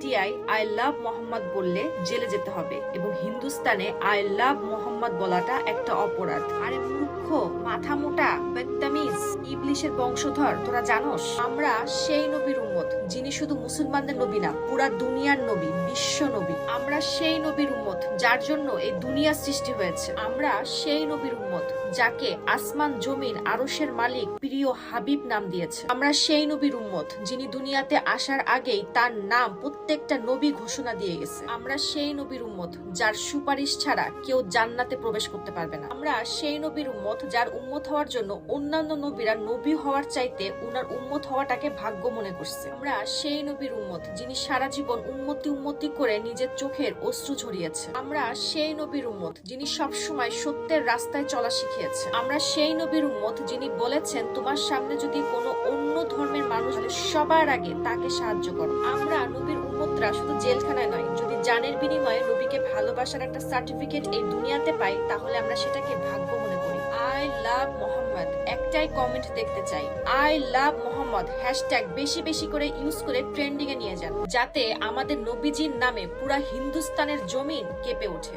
ইন্ডিয়ায় I love Mohammad বললে জেলে যেতে হবে এবং হিন্দুস্তানে আই লাভ মোহাম্মদ বলাটা একটা অপরাধ। আরে মূর্খ, মাথা মোটা, বদতমিজ, ইবলিশের বংশধর, তোরা জানোস আমরা সেই নবীর উম্মত যিনি শুধু মুসলমানদের নবী না, পুরা দুনিয়ার নবী, বিশ্ব নবী। আমরা সেই নবীর উম্মত যার জন্য এই দুনিয়া সৃষ্টি হয়েছে। আমরা সেই নবীর উম্মত যাকে আসমান জমিন আরশের মালিক প্রিয় হাবিব নাম দিয়েছে। আমরা সেই নবীর উম্মত যিনি দুনিয়াতে আসার আগেই তার নাম প্রত্যেকটা নবী ঘোষণা দিয়ে গেছে। আমরা সেই নবীর উম্মত যার সুপারিশ ছাড়া কেউ জান্নাতে প্রবেশ করতে পারবে না। আমরা সেই নবীর উম্মত যার উম্মত হওয়ার জন্য অন্যান্য নবীরা নবী হওয়ার চাইতে উনার উম্মত হওয়াটাকে ভাগ্য মনে করছে। আমরা সেই নবীর উম্মত যিনি সারা জীবন উম্মতি করে নিজের চোখের অশ্রু ঝরিয়েছে। আমরা সেই নবীর উম্মত যিনি সবসময় সত্যের রাস্তায় চলা শিখিয়েছে। আমরা সেই নবীর উম্মত যিনি বলেছেন তোমার সামনে যদি কোনো অন্য ধর্মের মানুষ হলে সবার আগে তাকে সাহায্য করো। আমরা নবীর উম্মতরা শুধু জেলখানায় নয়, যদি জানের বিনিময়ে নবীকে ভালোবাসার একটা সার্টিফিকেট এই দুনিয়াতে পাই তাহলে আমরা সেটাকে ভাগ্য মনে করি। আই লাভ মোহাম্মদ একটাই কমেন্ট দেখতে চাই, আই লাভ মোহাম্মদ হ্যাশট্যাগ বেশি বেশি করে ইউজ করে ট্রেন্ডিং এ নিয়ে যান, যাতে আমাদের নবীজির নামে পুরা হিন্দুস্তানের জমিন কেঁপে ওঠে।